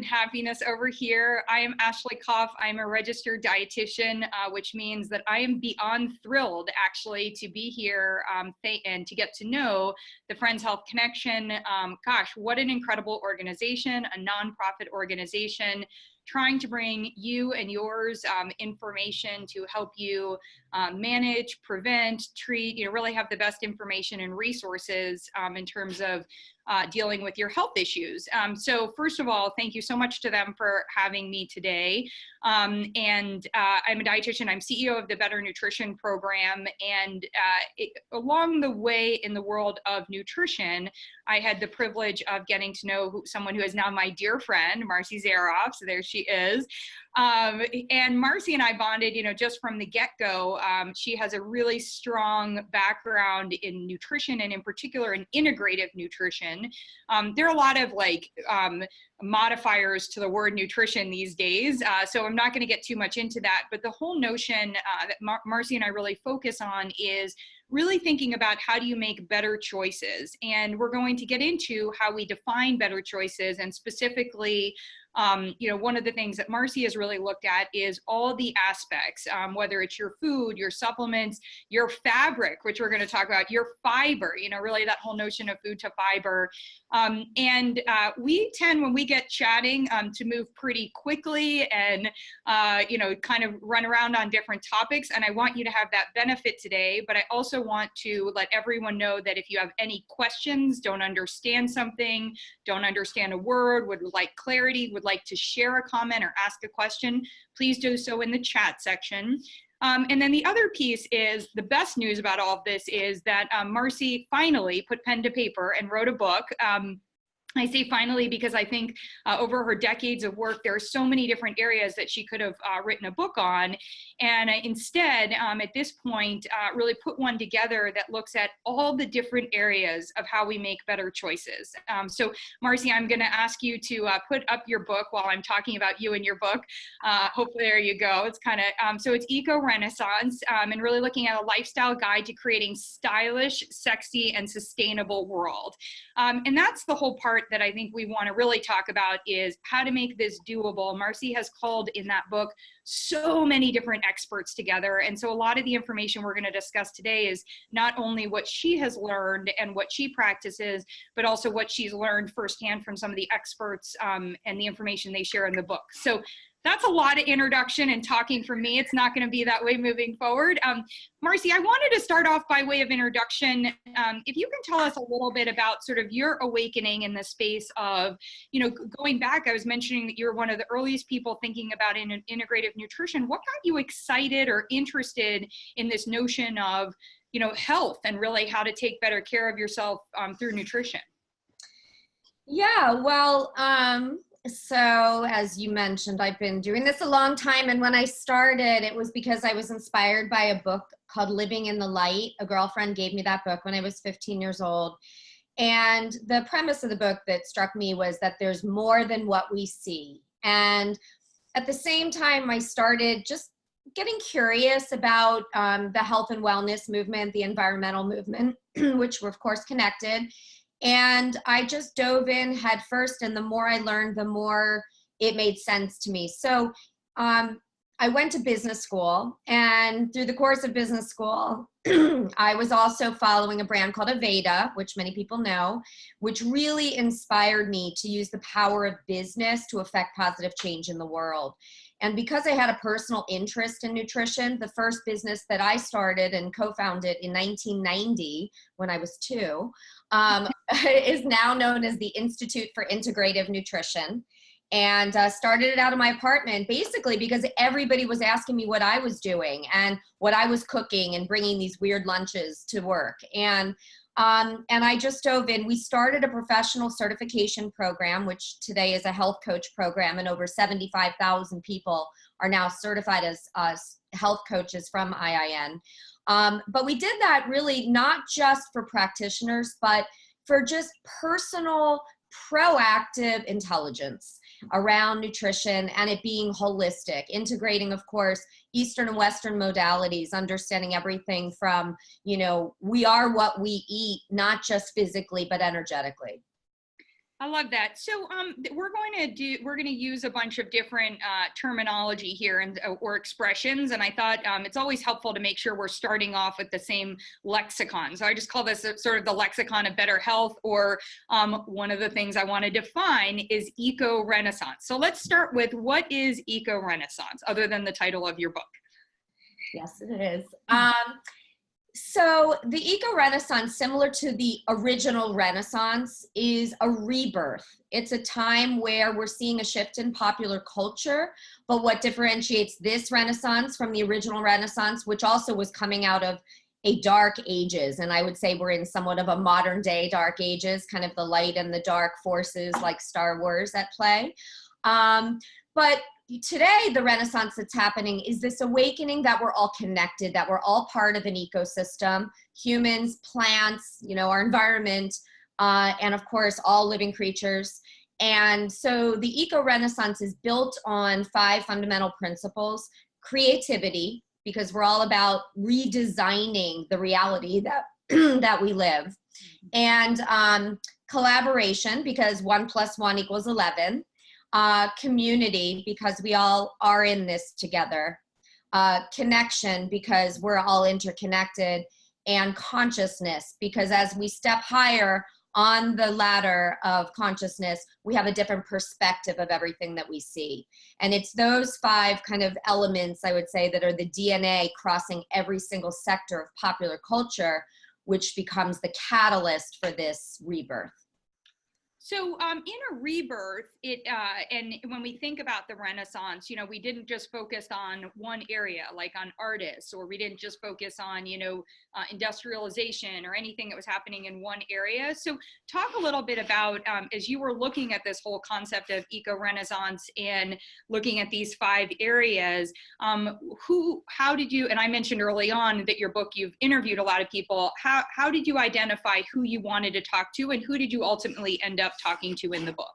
happiness over here. I am Ashley Koff. I'm a registered dietitian, which means that I am beyond thrilled actually to be here and to get to know the Friends Health Connection. Gosh, what an incredible organization, a nonprofit organization trying to bring you and yours information to help you manage, prevent, treat, really have the best information and resources in terms of dealing with your health issues. So first of all, thank you so much to them for having me today. I'm a dietitian. I'm CEO of the Better Nutrition Program. And along the way in the world of nutrition, I had the privilege of getting to know someone who is now my dear friend, Marci Zaroff. So there she is. And Marci and I bonded, just from the get-go. She has a really strong background in nutrition, and in particular in integrative nutrition. There are a lot of modifiers to the word nutrition these days, so I'm not going to get too much into that. But the whole notion that Marci and I really focus on is really thinking about how do you make better choices. And we're going to get into how we define better choices, and specifically, one of the things that Marci has really looked at is all the aspects, whether it's your food, your supplements, your fabric, which we're going to talk about, your fiber, really that whole notion of food to fiber. We tend, when we get chatting, to move pretty quickly and, kind of run around on different topics. And I want you to have that benefit today, but I also want to let everyone know that if you have any questions, don't understand something, don't understand a word, would like clarity, would like to share a comment or ask a question, please do so in the chat section. And then the other piece is, the best news about all of this is that Marci finally put pen to paper and wrote a book. I say finally because I think over her decades of work, there are so many different areas that she could have written a book on. And instead, at this point, really put one together that looks at all the different areas of how we make better choices. So Marci, I'm going to ask you to put up your book while I'm talking about you and your book. Hopefully, there you go. It's kind of, so it's ecoRenaissance, and really looking at a lifestyle guide to creating stylish, sexy, and sustainable world. And that's the whole part that I think we want to really talk about, is how to make this doable. Marci has called in that book so many different experts together. And so a lot of the information we're going to discuss today is not only what she has learned and what she practices, but also what she's learned firsthand from some of the experts and the information they share in the book. So that's a lot of introduction and talking from me. It's not going to be that way moving forward. Marci, I wanted to start off by way of introduction. If you can tell us a little bit about sort of your awakening in the space of, going back, I was mentioning that you're one of the earliest people thinking about integrative nutrition. What got you excited or interested in this notion of, health and really how to take better care of yourself through nutrition? Yeah, well, so as you mentioned, I've been doing this a long time. And when I started, it was because I was inspired by a book called Living in the Light. A girlfriend gave me that book when I was 15 years old. And the premise of the book that struck me was that there's more than what we see. And at the same time, I started just getting curious about the health and wellness movement, the environmental movement, which were of course connected. And I just dove in head first, and the more I learned, the more it made sense to me. So I went to business school, and through the course of business school, I was also following a brand called Aveda, which many people know, which really inspired me to use the power of business to affect positive change in the world. And because I had a personal interest in nutrition, the first business that I started and co-founded in 1990, when I was 2, is now known as the Institute for Integrative Nutrition. And started it out of my apartment, basically because everybody was asking me what I was doing and what I was cooking and bringing these weird lunches to work. And I just dove in. We started a professional certification program, which today is a health coach program, and over 75,000 people are now certified as health coaches from IIN. But we did that really not just for practitioners, but for just personal, proactive intelligence around nutrition and it being holistic, integrating, of course, Eastern and Western modalities, understanding everything from, we are what we eat, not just physically, but energetically. I love that. So we're going to use a bunch of different terminology here and or expressions, and I thought it's always helpful to make sure we're starting off with the same lexicon. So I just call this sort of the lexicon of better health, or one of the things I want to define is eco-renaissance. So let's start with, what is eco-renaissance, other than the title of your book? Yes, it is. So the eco-renaissance, similar to the original Renaissance, is a rebirth. It's a time where we're seeing a shift in popular culture, but what differentiates this Renaissance from the original Renaissance, which also was coming out of a dark ages, and I would say we're in somewhat of a modern day dark ages, kind of the light and the dark forces like Star Wars at play. But today, the Renaissance that's happening is this awakening that we're all connected, that we're all part of an ecosystem, humans, plants, our environment, and of course, all living creatures. And so the eco-renaissance is built on 5 fundamental principles: creativity, because we're all about redesigning the reality that, that we live, and collaboration, because 1 + 1 = 11, community, because we all are in this together, connection, because we're all interconnected, and consciousness, because as we step higher on the ladder of consciousness, we have a different perspective of everything that we see. And it's those 5 kind of elements, I would say, that are the DNA crossing every single sector of popular culture, which becomes the catalyst for this rebirth. So in a rebirth, and when we think about the Renaissance, we didn't just focus on one area, like on artists, or we didn't just focus on, industrialization or anything that was happening in one area. So talk a little bit about, as you were looking at this whole concept of eco-Renaissance and looking at these 5 areas, how did you, and I mentioned early on that your book, you've interviewed a lot of people, how did you identify who you wanted to talk to, and who did you ultimately end up talking to in the book?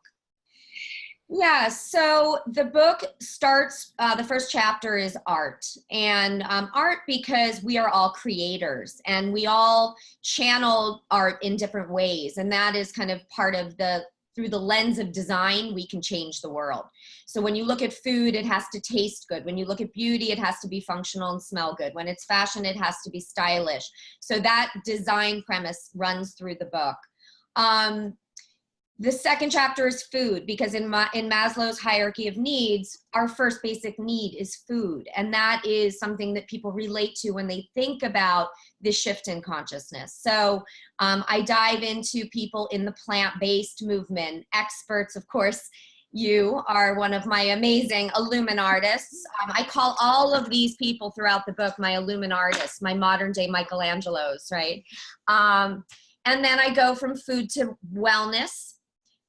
Yeah, so the book starts, the first chapter is art, and art because we are all creators and we all channel art in different ways, and that is kind of part of through the lens of design, we can change the world. So when you look at food, it has to taste good. When you look at beauty, it has to be functional and smell good. When it's fashion, it has to be stylish. So that design premise runs through the book. The second chapter is food, because in Maslow's hierarchy of needs, our first basic need is food. And that is something that people relate to when they think about this shift in consciousness. So I dive into people in the plant-based movement, experts, of course. You are one of my amazing Illuminartists. I call all of these people throughout the book my Illuminartists, my modern day Michelangelos, right? And then I go from food to wellness,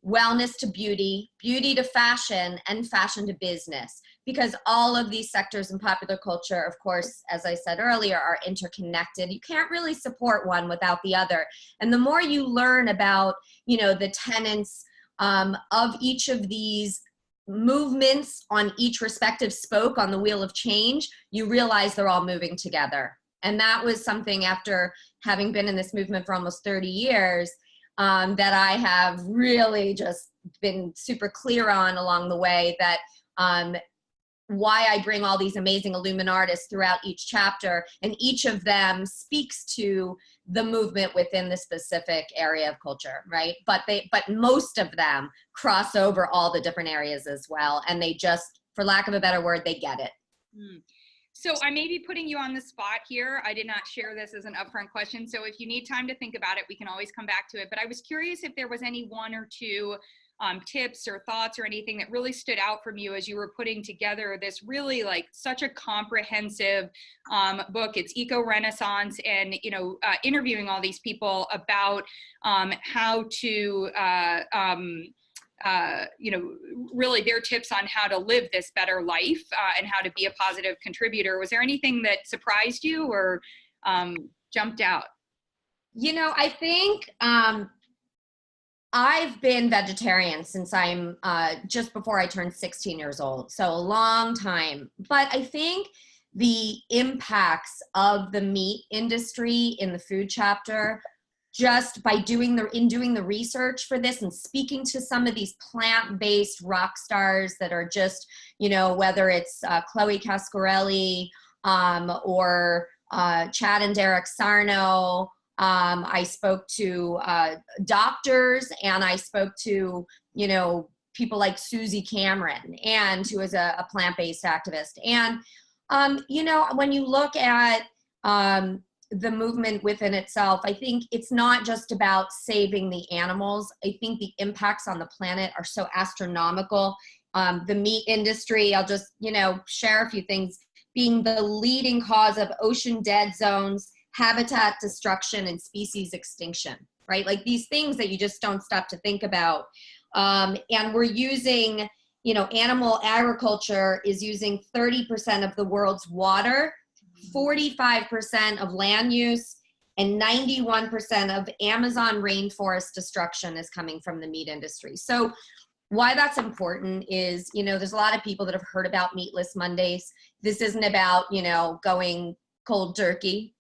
wellness to beauty, beauty to fashion, and fashion to business, because all of these sectors in popular culture, of course, as I said earlier, are interconnected. You can't really support one without the other. And the more you learn about, the tenets of each of these movements on each respective spoke on the wheel of change, you realize they're all moving together. And that was something, after having been in this movement for almost 30 years, that I have really just been super clear on along the way, that why I bring all these amazing Illuminartists throughout each chapter, and each of them speaks to the movement within the specific area of culture, right? But most of them cross over all the different areas as well, and they just, for lack of a better word, they get it. Mm. So I may be putting you on the spot here. I did not share this as an upfront question, so if you need time to think about it, we can always come back to it. But I was curious if there was any 1 or 2 tips or thoughts or anything that really stood out from you as you were putting together this really, like, such a comprehensive book. It's eco-renaissance, and interviewing all these people about how to really their tips on how to live this better life and how to be a positive contributor. Was there anything that surprised you or jumped out? I think I've been vegetarian since I'm just before I turned 16 years old, so a long time. But I think the impacts of the meat industry in the food chapter just by doing the research for this and speaking to some of these plant-based rock stars that are just, you know, whether it's Chloe Cascarelli or Chad and Derek Sarno. I spoke to doctors, and I spoke to, you know, people like Susie Cameron, and who is a plant-based activist. And, you know, when you look at the movement within itself, I think it's not just about saving the animals. I think the impacts on the planet are so astronomical. The meat industry, I'll just, you know, share a few things, being the leading cause of ocean dead zones, habitat destruction, and species extinction, right? Like these things that you just don't stop to think about. And we're using, you know, animal agriculture is using 30% of the world's water, 45% of land use, and 91% of Amazon rainforest destruction is coming from the meat industry. So why that's important is, you know, there's a lot of people that have heard about Meatless Mondays. This isn't about, you know, going cold turkey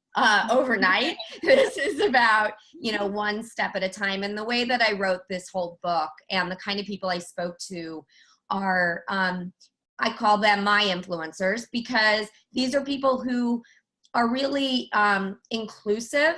overnight. This is about, you know, one step at a time. And the way that I wrote this whole book and the kind of people I spoke to are, I call them my influencers, because these are people who are really inclusive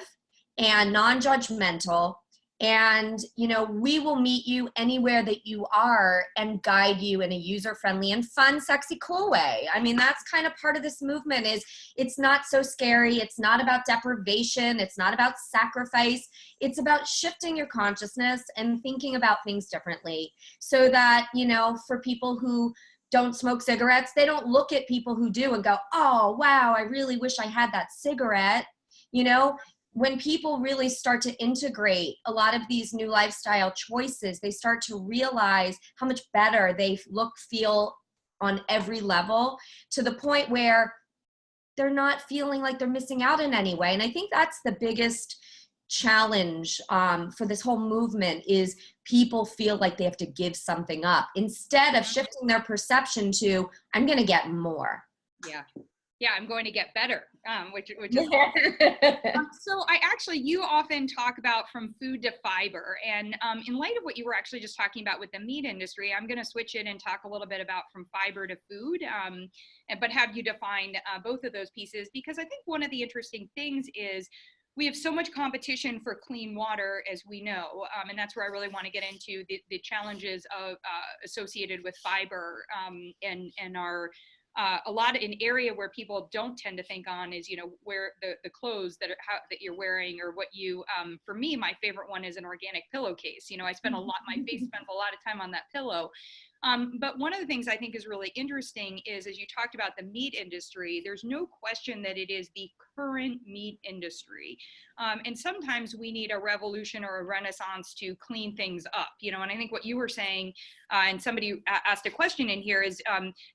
and non-judgmental. And, you know, we will meet you anywhere that you are and guide you in a user-friendly and fun, sexy, cool way. I mean, that's kind of part of this movement is it's not so scary. It's not about deprivation. It's not about sacrifice. It's about shifting your consciousness and thinking about things differently so that, you know, for people who don't smoke cigarettes, they don't look at people who do and go, oh, wow, I really wish I had that cigarette. You know, when people really start to integrate a lot of these new lifestyle choices, they start to realize how much better they look, feel on every level, to the point where they're not feeling like they're missing out in any way. And I think that's the biggest challenge for this whole movement is people feel like they have to give something up instead of shifting their perception to, I'm going to get more. Yeah, I'm going to get better, which is awesome. So you often talk about from food to fiber. And in light of what you were actually just talking about with the meat industry, I'm going to switch it and talk a little bit about from fiber to food, but have you define both of those pieces, because I think one of the interesting things is we have so much competition for clean water, as we know, and that's where I really want to get into the challenges of associated with fiber and our a lot in area where people don't tend to think on is, you know, where the clothes that you're wearing, or what you, for me, my favorite one is an organic pillowcase. You know, I spend my face spends a lot of time on that pillow. But one of the things I think is really interesting is, as you talked about the meat industry, there's no question that it is the current meat industry. And sometimes we need a revolution or a renaissance to clean things up, you know, and I think what you were saying, and somebody asked a question in here is,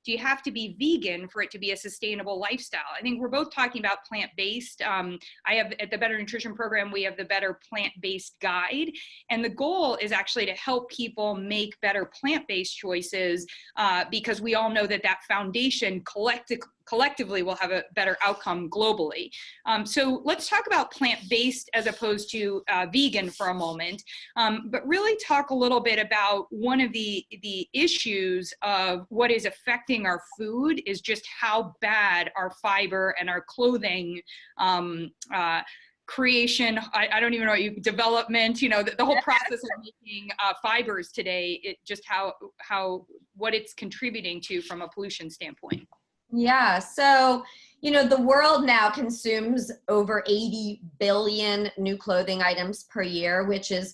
do you have to be vegan for it to be a sustainable lifestyle? I think we're both talking about plant-based. I have at the Better Nutrition program, we have the Better Plant-Based Guide. And the goal is actually to help people make better plant-based choices, because we all know that foundation collectively will have a better outcome globally. So let's talk about plant-based as opposed to vegan for a moment, but really talk a little bit about one of the issues of what is affecting our food is just how bad our fiber and our clothing creation, I don't even know, development, you know, the whole process of making fibers today, just what it's contributing to from a pollution standpoint. Yeah, so, you know, the world now consumes over 80 billion new clothing items per year, which is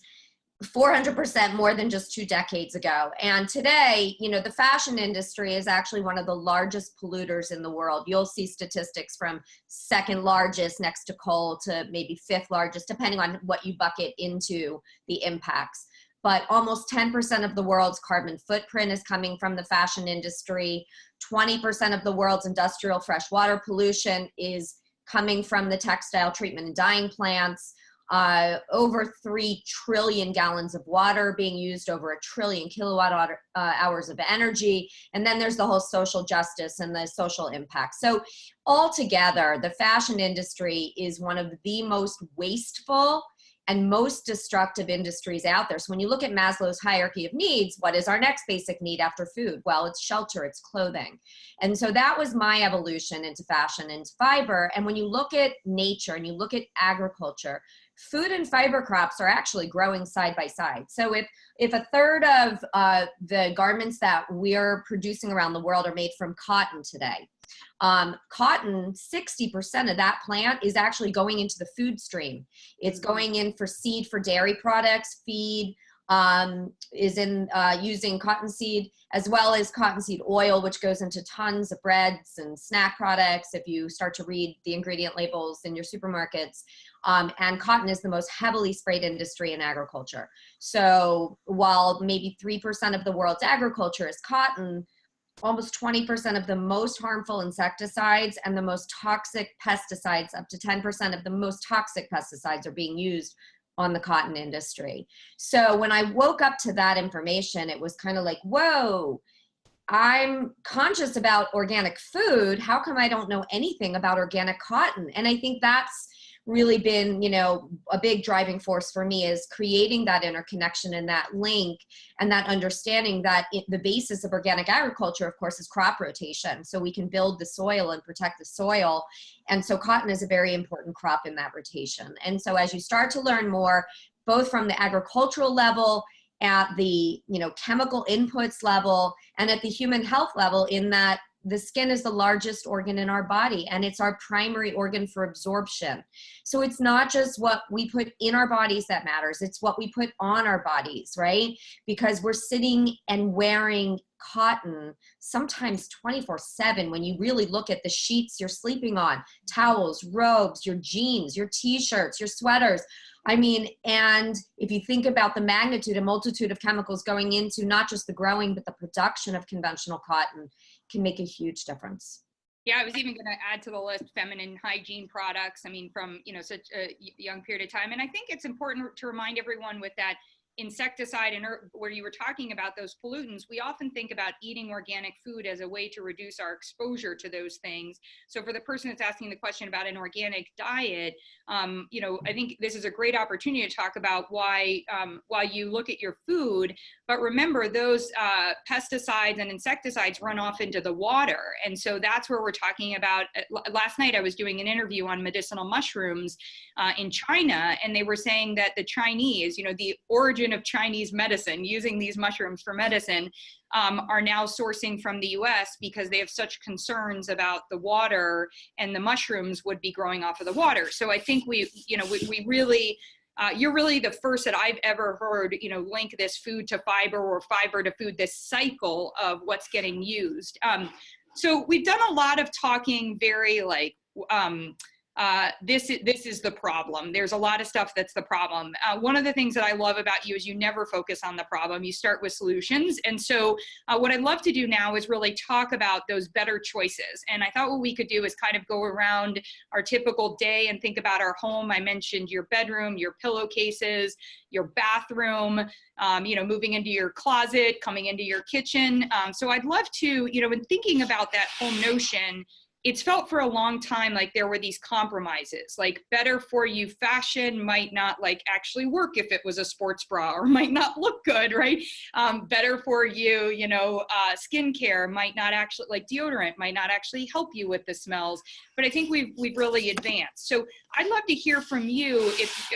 400% more than just 2 decades ago. And today, you know, the fashion industry is actually one of the largest polluters in the world. You'll see statistics from second largest next to coal to maybe 5th largest, depending on what you bucket into the impacts. But almost 10% of the world's carbon footprint is coming from the fashion industry. 20% of the world's industrial freshwater pollution is coming from the textile treatment and dyeing plants. Over 3 trillion gallons of water being used, over 1 trillion kilowatt hours of energy. And then there's the whole social justice and the social impact. So altogether, the fashion industry is one of the most wasteful and most destructive industries out there. So when you look at Maslow's hierarchy of needs, what is our next basic need after food? Well, it's shelter, it's clothing. And so that was my evolution into fashion, into fiber. And when you look at nature and you look at agriculture, food and fiber crops are actually growing side by side. So if a third of the garments that we're producing around the world are made from cotton today, cotton, 60% of that plant is actually going into the food stream. It's going in for seed for dairy products, feed, is in using cottonseed, as well as cottonseed oil, which goes into tons of breads and snack products if you start to read the ingredient labels in your supermarkets. And cotton is the most heavily sprayed industry in agriculture. So while maybe 3% of the world's agriculture is cotton, almost 20% of the most harmful insecticides and the most toxic pesticides, up to 10% of the most toxic pesticides, are being used on the cotton industry. So when I woke up to that information, it was kind of like, whoa, I'm conscious about organic food. How come I don't know anything about organic cotton? And I think that's really been, you know, a big driving force for me, is creating that interconnection and that link and that understanding that the basis of organic agriculture, of course, is crop rotation. So we can build the soil and protect the soil. And so cotton is a very important crop in that rotation. And so as you start to learn more, both from the agricultural level, at the, you know, chemical inputs level, and at the human health level, in that the skin is the largest organ in our body, and it's our primary organ for absorption. So it's not just what we put in our bodies that matters, it's what we put on our bodies, right? Because we're sitting and wearing cotton sometimes 24/7 when you really look at the sheets you're sleeping on, towels, robes, your jeans, your t-shirts, your sweaters. I mean, and if you think about the magnitude and multitude of chemicals going into not just the growing, but the production of conventional cotton, can make a huge difference. Yeah, I was even going to add to the list feminine hygiene products. I mean, from, you know, such a young period of time. And I think it's important to remind everyone with that insecticide and where you were talking about those pollutants, we often think about eating organic food as a way to reduce our exposure to those things. So for the person that's asking the question about an organic diet, you know, I think this is a great opportunity to talk about why you look at your food, but remember those pesticides and insecticides run off into the water. And so that's where we're talking about. Last night I was doing an interview on medicinal mushrooms in China, and they were saying that the Chinese, you know, the origin of Chinese medicine, using these mushrooms for medicine, are now sourcing from the US because they have such concerns about the water, and the mushrooms would be growing off of the water. So I think we really, you're really the first that I've ever heard, you know, link this food to fiber or fiber to food, this cycle of what's getting used. So we've done a lot of talking very like, this is the problem. There's a lot of stuff that's the problem. One of the things that I love about you is you never focus on the problem. You start with solutions. And so what I'd love to do now is really talk about those better choices. And I thought what we could do is kind of go around our typical day and think about our home. I mentioned your bedroom, your pillowcases, your bathroom, you know, moving into your closet, coming into your kitchen. So I'd love to, you know, in thinking about that whole notion, it's felt for a long time like there were these compromises, like better for you fashion might not like actually work if it was a sports bra, or might not look good, right? Better for you, you know, skincare might not actually, like deodorant might not actually help you with the smells. But I think we've really advanced. So I'd love to hear from you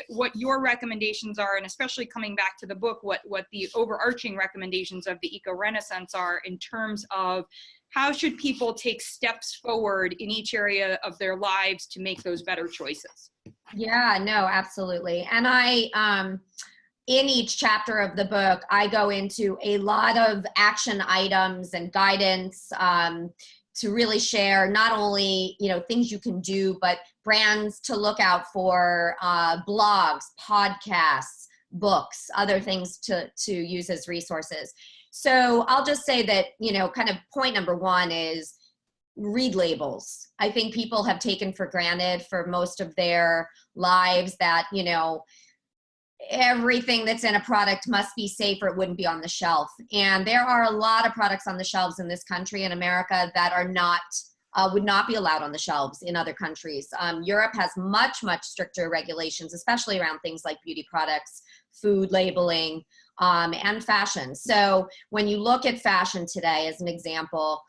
what your recommendations are, and especially coming back to the book, what the overarching recommendations of the ecoRenaissance are in terms of how should people take steps forward in each area of their lives to make those better choices? Yeah, no, absolutely. And I, in each chapter of the book, I go into a lot of action items and guidance to really share not only, you know, things you can do, but brands to look out for, blogs, podcasts, books, other things to use as resources. So I'll just say that, you know, kind of point number one is read labels. I think people have taken for granted for most of their lives that, you know, everything that's in a product must be safe or it wouldn't be on the shelf. And there are a lot of products on the shelves in this country, in America, that are not would not be allowed on the shelves in other countries. Europe has much, much stricter regulations, especially around things like beauty products, food labeling, and fashion. So when you look at fashion today, as an example,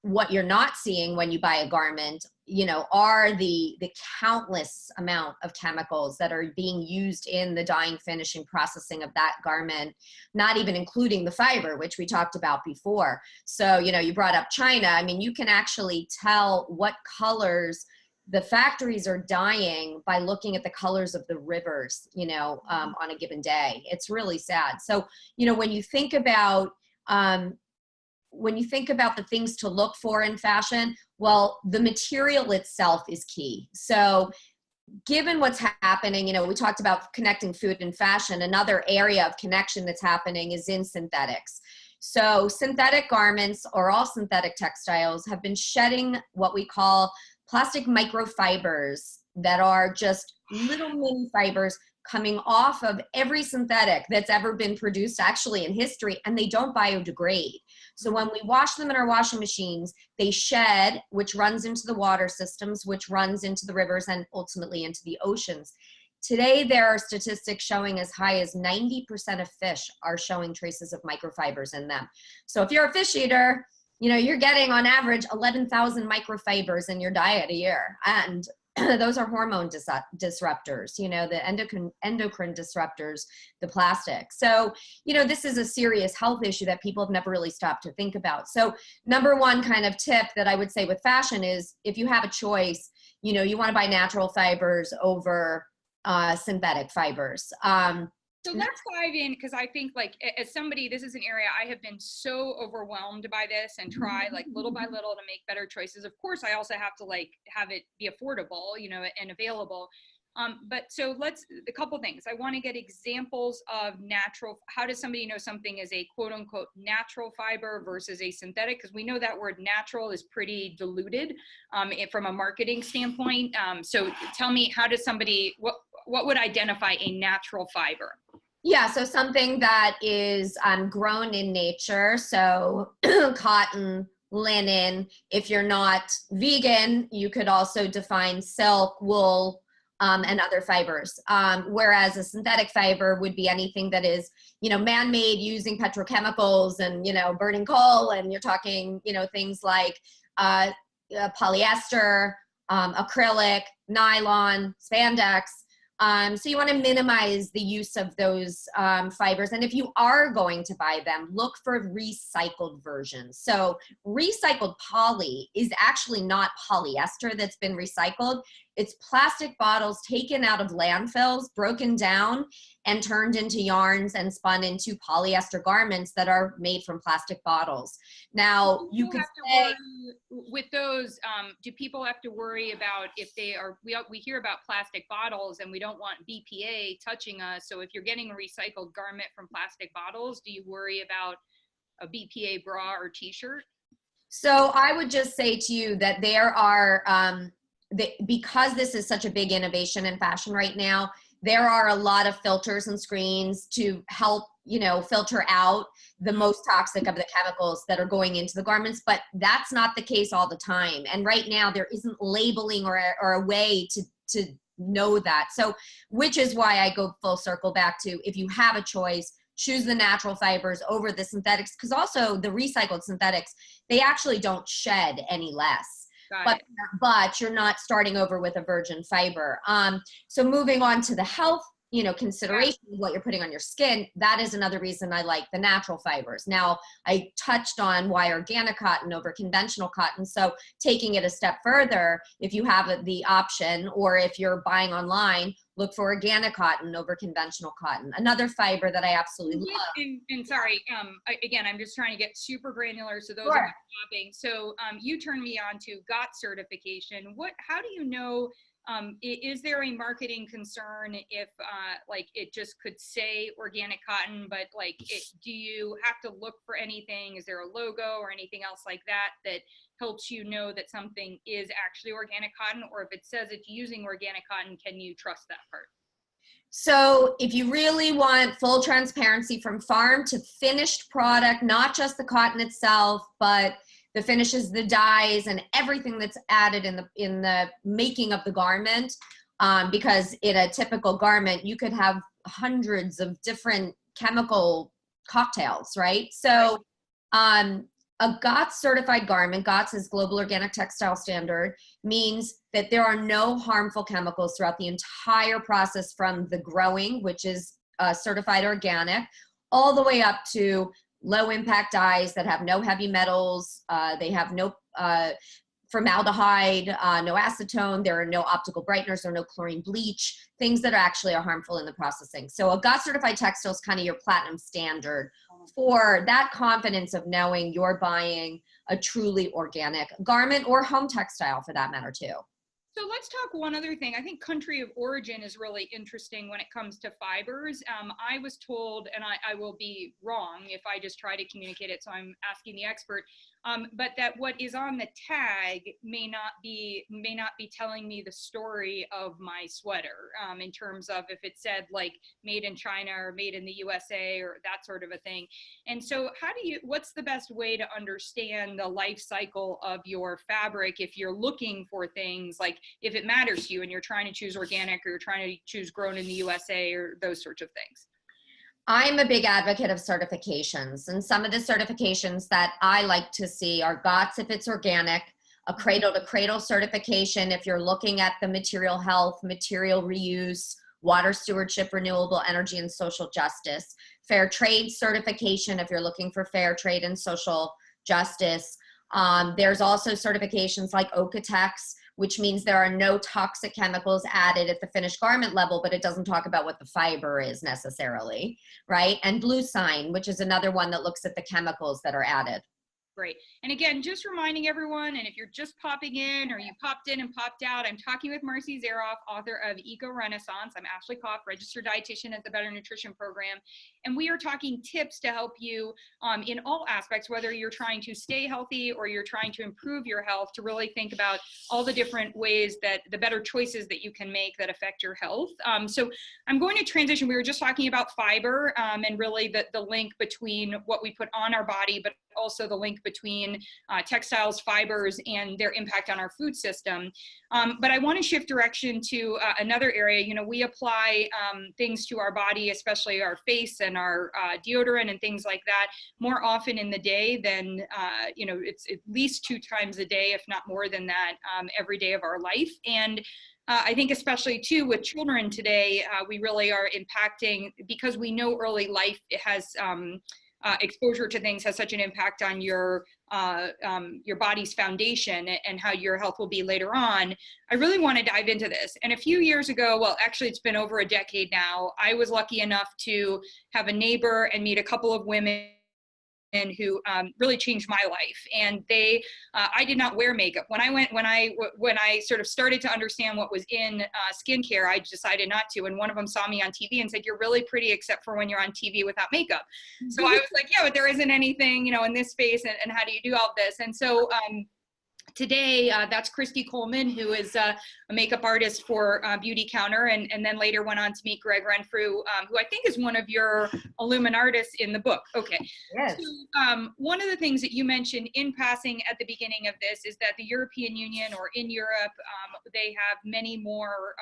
what you're not seeing when you buy a garment, you know, are the countless amount of chemicals that are being used in the dyeing, finishing, processing of that garment, not even including the fiber, which we talked about before. So, you know, you brought up China. I mean, you can actually tell what colors the factories are dyeing by looking at the colors of the rivers, you know, on a given day. It's really sad. So, you know, when you think about the things to look for in fashion, well, the material itself is key. So given what's happening, you know, we talked about connecting food and fashion. Another area of connection that's happening is in synthetics. So synthetic garments, or all synthetic textiles, have been shedding what we call plastic microfibers that are just little mini fibers coming off of every synthetic that's ever been produced actually in history, and they don't biodegrade. So when we wash them in our washing machines, they shed, which runs into the water systems, which runs into the rivers and ultimately into the oceans. Today, there are statistics showing as high as 90% of fish are showing traces of microfibers in them. So if you're a fish eater, you know, you're getting on average 11,000 microfibers in your diet a year. And those are hormone disruptors, you know, the endocrine disruptors, the plastic. So, you know, this is a serious health issue that people have never really stopped to think about. So number one kind of tip that I would say with fashion is, if you have a choice, you know, you want to buy natural fibers over synthetic fibers. So let's dive in, because I think, like, as somebody, this is an area I have been so overwhelmed by this, and try like little by little to make better choices. Of course, I also have to like have it be affordable, you know, and available. But so a couple things. I want to get examples of natural. How does somebody know something is a quote unquote natural fiber versus a synthetic? Because we know that word natural is pretty diluted from a marketing standpoint. So tell me, how does somebody, what would identify a natural fiber? Yeah, so something that is grown in nature, so cotton, linen. If you're not vegan, you could also define silk, wool, and other fibers. Whereas a synthetic fiber would be anything that is, you know, man-made, using petrochemicals and, you know, burning coal. And you're talking, you know, things like polyester, acrylic, nylon, spandex. So you want to minimize the use of those fibers. And if you are going to buy them, look for recycled versions. So recycled poly is actually not polyester that's been recycled. It's plastic bottles taken out of landfills, broken down, and turned into yarns and spun into polyester garments that are made from plastic bottles. Now, you could say, with those, do people have to worry about if they are, we hear about plastic bottles and we don't want BPA touching us. So if you're getting a recycled garment from plastic bottles, do you worry about a BPA bra or t-shirt? So I would just say to you that there are, because this is such a big innovation in fashion right now, there are a lot of filters and screens to help, you know, filter out the most toxic of the chemicals that are going into the garments, but that's not the case all the time. And right now there isn't labeling or a way to know that. So, which is why I go full circle back to, if you have a choice, choose the natural fibers over the synthetics, because also the recycled synthetics, they actually don't shed any less. But you're not starting over with a virgin fiber. So moving on to the health, you know, consideration of what you're putting on your skin, that is another reason I like the natural fibers. Now, I touched on why organic cotton over conventional cotton. So taking it a step further, if you have the option, or if you're buying online, look for organic cotton over conventional cotton. Another fiber that I absolutely love. And sorry, again, I'm just trying to get super granular. So those are shopping. So you turned me on to GOT certification. How do you know, is there a marketing concern if like it just could say organic cotton, but like do you have to look for anything? Is there a logo or anything else like that helps you know that something is actually organic cotton? Or if it says it's using organic cotton, can you trust that part? So if you really want full transparency from farm to finished product, not just the cotton itself, but the finishes, the dyes, and everything that's added in the making of the garment. Because in a typical garment, you could have hundreds of different chemical cocktails, right? So a GOTS certified garment, GOTS is Global Organic Textile Standard, means that there are no harmful chemicals throughout the entire process, from the growing, which is certified organic, all the way up to low impact dyes that have no heavy metals. They have no formaldehyde, no acetone, there are no optical brighteners, there are no chlorine bleach, things that actually are harmful in the processing. So a GOTS certified textile is kind of your platinum standard for that confidence of knowing you're buying a truly organic garment, or home textile for that matter too. So let's talk one other thing. I think country of origin is really interesting when it comes to fibers. I was told, and I will be wrong if I just try to communicate it, so I'm asking the expert, but that what is on the tag may not be telling me the story of my sweater, in terms of if it said like made in China or made in the USA or that sort of a thing. And so what's the best way to understand the life cycle of your fabric if you're looking for things like, if it matters to you and you're trying to choose organic or you're trying to choose grown in the USA or those sorts of things? I'm a big advocate of certifications, and some of the certifications that I like to see are GOTS if it's organic, a cradle to cradle certification if you're looking at the material health, material reuse, water stewardship, renewable energy, and social justice, fair trade certification if you're looking for fair trade and social justice. There's also certifications like Okotex, which means there are no toxic chemicals added at the finished garment level, but it doesn't talk about what the fiber is necessarily, right? And Blue Sign, which is another one that looks at the chemicals that are added. Great. And again, just reminding everyone, and if you're just popping in or you popped in and popped out, I'm talking with Marci Zaroff, author of ecoRenaissance. I'm Ashley Koff, registered dietitian at the Better Nutrition Program. And we are talking tips to help you in all aspects, whether you're trying to stay healthy or you're trying to improve your health, to really think about all the different ways that the better choices that you can make that affect your health. So I'm going to transition. We were just talking about fiber and really the link between what we put on our body, but also the link between textiles, fibers, and their impact on our food system. But I want to shift direction to another area. You know, we apply things to our body, especially our face and our deodorant and things like that, more often in the day than, you know, it's at least 2 times a day, if not more than that, every day of our life. And I think especially too with children today, we really are impacting, because we know early life has exposure to things has such an impact on your body's foundation and how your health will be later on. I really want to dive into this. And a few years ago, well, actually it's been over a decade now, I was lucky enough to have a neighbor and meet a couple of women who really changed my life. And I did not wear makeup. When I sort of started to understand what was in skincare, I decided not to. And one of them saw me on TV and said, "You're really pretty, except for when you're on TV without makeup." So I was like, yeah, but there isn't anything, you know, in this space. And how do you do all of this? And so today, that's Christy Coleman, who is a makeup artist for Beauty Counter, and then later went on to meet Greg Renfrew, who I think is one of your Illuminartists in the book. Okay. Yes. So, one of the things that you mentioned in passing at the beginning of this is that the European Union, or in Europe, they have many more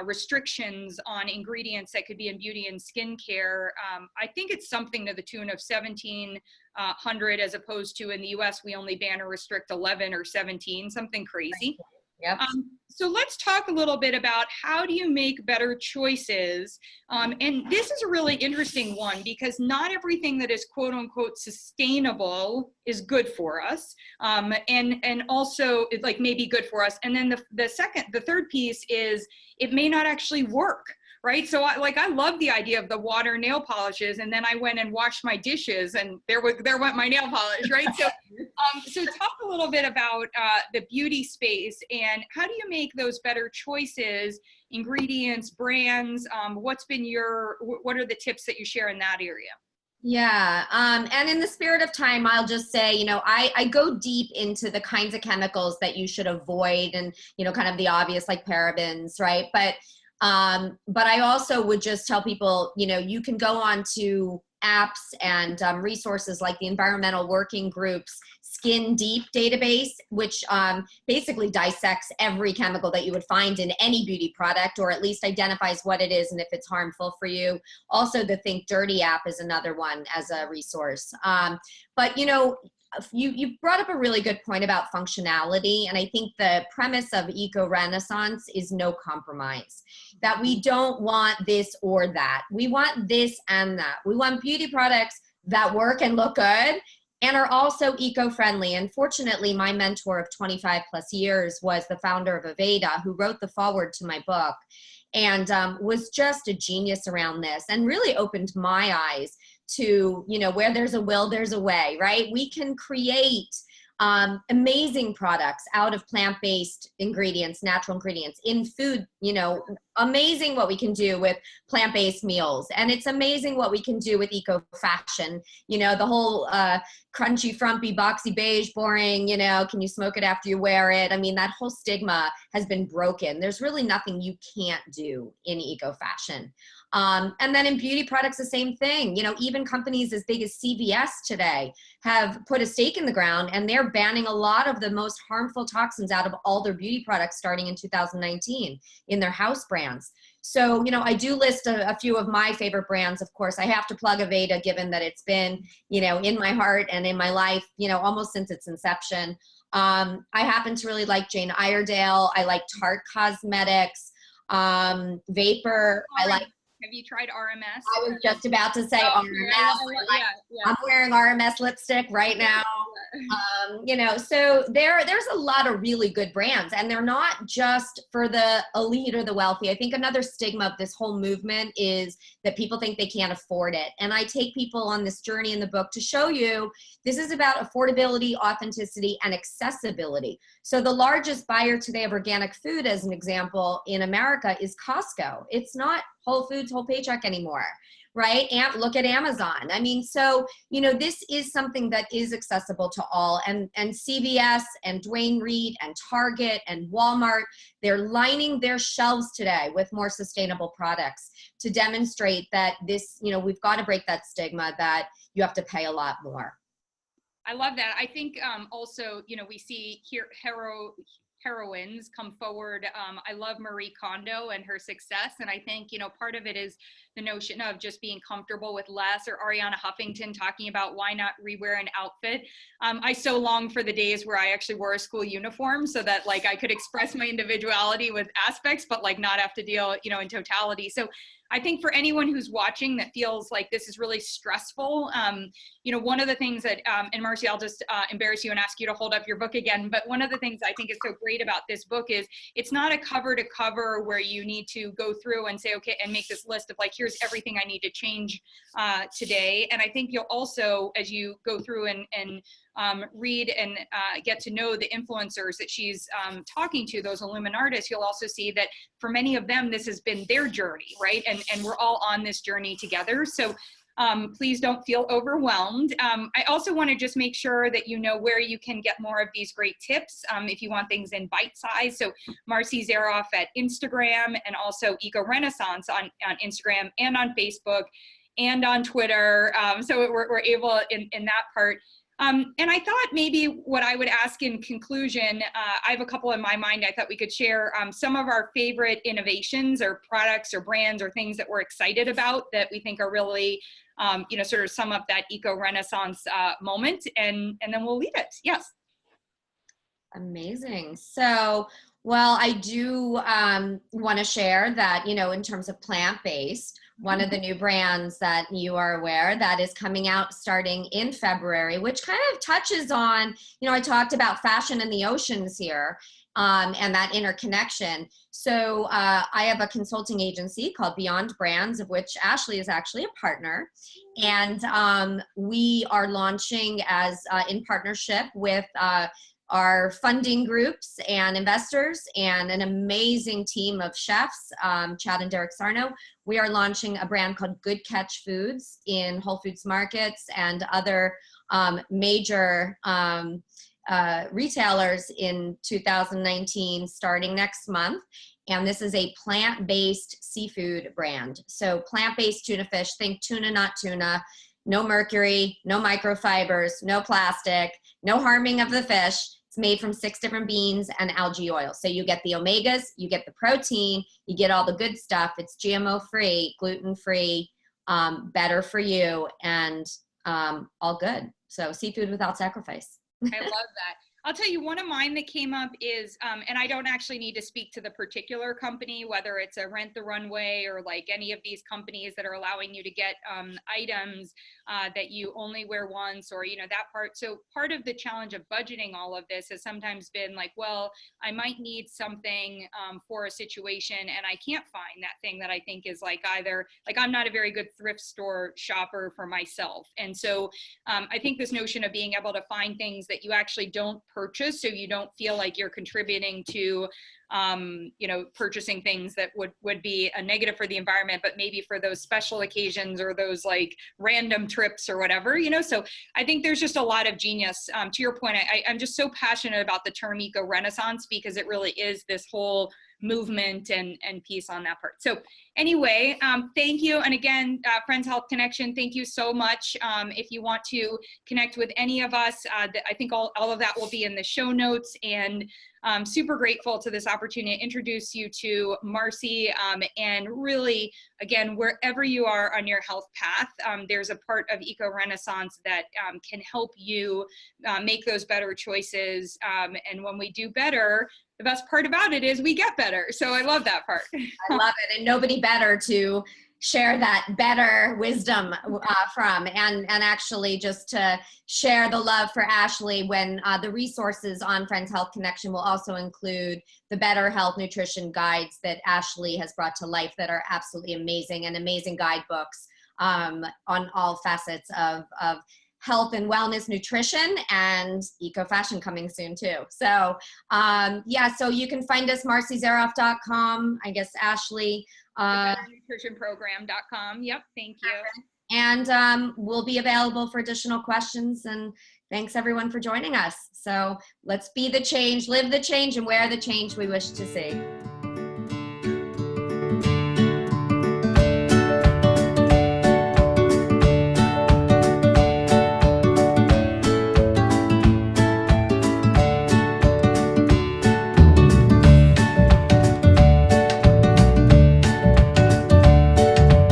restrictions on ingredients that could be in beauty and skincare. I think it's something to the tune of 1,700, as opposed to in the US, we only ban or restrict 11 or 17, something crazy. Yep. So let's talk a little bit about how do you make better choices. And this is a really interesting one, because not everything that is quote unquote sustainable is good for us. And also it like may be good for us. And then the third piece is it may not actually work. Right. So I love the idea of the water nail polishes, and then I went and washed my dishes and there went my nail polish. Right. So, so talk a little bit about the beauty space and how do you make those better choices, ingredients, brands, what are the tips that you share in that area? Yeah. And in the spirit of time, I'll just say, you know, I go deep into the kinds of chemicals that you should avoid and, you know, kind of the obvious like parabens, right? But I also would just tell people, you know, you can go on to apps and resources like the Environmental Working Group's Skin Deep database, which basically dissects every chemical that you would find in any beauty product, or at least identifies what it is and if it's harmful for you. Also, the Think Dirty app is another one as a resource. But you know, you brought up a really good point about functionality, and I think the premise of ecoRenaissance is no compromise, that we don't want this or that. We want this and that. We want beauty products that work and look good and are also eco-friendly. And fortunately, my mentor of 25 plus years was the founder of Aveda, who wrote the foreword to my book, and was just a genius around this and really opened my eyes to, you know, where there's a will, there's a way, right? We can create amazing products out of plant-based ingredients, natural ingredients in food. You know, amazing what we can do with plant-based meals. And it's amazing what we can do with ECOfashion. You know, the whole crunchy, frumpy, boxy, beige, boring, you know, can you smoke it after you wear it? I mean, that whole stigma has been broken. There's really nothing you can't do in ECOfashion. And then in beauty products, the same thing. You know, even companies as big as CVS today have put a stake in the ground, and they're banning a lot of the most harmful toxins out of all their beauty products starting in 2019 in their house brands. So, you know, I do list a few of my favorite brands. Of course, I have to plug Aveda, given that it's been, you know, in my heart and in my life, you know, almost since its inception. I happen to really like Jane Iredale. I like Tarte Cosmetics, Vapor. I like. Have you tried RMS? I was just about to say RMS. I'm wearing RMS lipstick right now. You know, so there's a lot of really good brands, and they're not just for the elite or the wealthy. I think another stigma of this whole movement is that people think they can't afford it. And I take people on this journey in the book to show you this is about affordability, authenticity, and accessibility. So the largest buyer today of organic food, as an example, in America is Costco. It's not Whole Foods, Whole Paycheck anymore, right? And look at Amazon. I mean, so, you know, this is something that is accessible to all. And CVS and Duane Reade and Target and Walmart, they're lining their shelves today with more sustainable products to demonstrate that this, you know, we've got to break that stigma that you have to pay a lot more. I love that. I think also, you know, we see here heroines come forward. I love Marie Kondo and her success. And I think, you know, part of it is the notion of just being comfortable with less, or Ariana Huffington talking about why not rewear an outfit. I so long for the days where I actually wore a school uniform so that like I could express my individuality with aspects, but like not have to deal, you know, in totality. So I think for anyone who's watching that feels like this is really stressful, you know, one of the things that, and Marci, I'll just embarrass you and ask you to hold up your book again, but one of the things I think is so great about this book is it's not a cover to cover where you need to go through and say, okay, and make this list of like, here's everything I need to change today. And I think you'll also, as you go through and read and get to know the influencers that she's talking to, those Illuminartists, you'll also see that for many of them, this has been their journey, right? And we're all on this journey together. So please don't feel overwhelmed. I also want to just make sure that you know where you can get more of these great tips if you want things in bite size. So Marci Zaroff at Instagram, and also ecoRenaissance on Instagram and on Facebook and on Twitter. So we're able in that part. And I thought maybe what I would ask in conclusion, I have a couple in my mind I thought we could share some of our favorite innovations or products or brands or things that we're excited about that we think are really, you know, sort of sum up that eco-renaissance moment, and then we'll leave it. Yes. Amazing. So, well, I do want to share that, you know, in terms of plant-based, one of the new brands that you are aware that is coming out starting in February, which kind of touches on, you know, I talked about fashion and the oceans here and that interconnection. So I have a consulting agency called BeyondBrands, of which Ashley is actually a partner. And we are launching as in partnership with our funding groups and investors and an amazing team of chefs, Chad and Derek Sarno. We are launching a brand called Good Catch Foods in Whole Foods markets and other major retailers in 2019, starting next month. And this is a plant-based seafood brand. So plant-based tuna fish, think tuna, not tuna. no mercury, no microfibers, no plastic, no harming of the fish. It's made from 6 different beans and algae oil. So you get the omegas, you get the protein, you get all the good stuff. It's GMO-free, gluten-free, better for you, and all good. So seafood without sacrifice. I love that. I'll tell you, one of mine that came up is, and I don't actually need to speak to the particular company, whether it's a Rent the Runway or like any of these companies that are allowing you to get items that you only wear once, or, you know, that part. So part of the challenge of budgeting all of this has sometimes been like, well, I might need something for a situation and I can't find that thing that I think is like either, like I'm not a very good thrift store shopper for myself. And so I think this notion of being able to find things that you actually don't purchase, so you don't feel like you're contributing to you know, purchasing things that would be a negative for the environment, but maybe for those special occasions or those like random trips or whatever, you know. So I think there's just a lot of genius. To your point, I'm just so passionate about the term eco-renaissance, because it really is this whole movement and piece on that part. So anyway, thank you. And again, Friends Health Connection, thank you so much. If you want to connect with any of us, I think all of that will be in the show notes. And I'm super grateful to this opportunity to introduce you to Marci, and really, again, wherever you are on your health path, there's a part of eco-renaissance that can help you make those better choices. And when we do better, the best part about it is we get better. So I love that part. I love it. And nobody better to share that better wisdom from, and actually just to share the love for Ashley, when the resources on Friends Health Connection will also include the better health nutrition guides that Ashley has brought to life that are absolutely amazing, and amazing guidebooks on all facets of health and wellness, nutrition, and ECOfashion coming soon too. So yeah, so you can find us marcizaroff.com, I guess Ashley. nutritionprogram.com. Yep, thank you. And we'll be available for additional questions, and thanks everyone for joining us. So let's be the change, live the change, and wear the change we wish to see.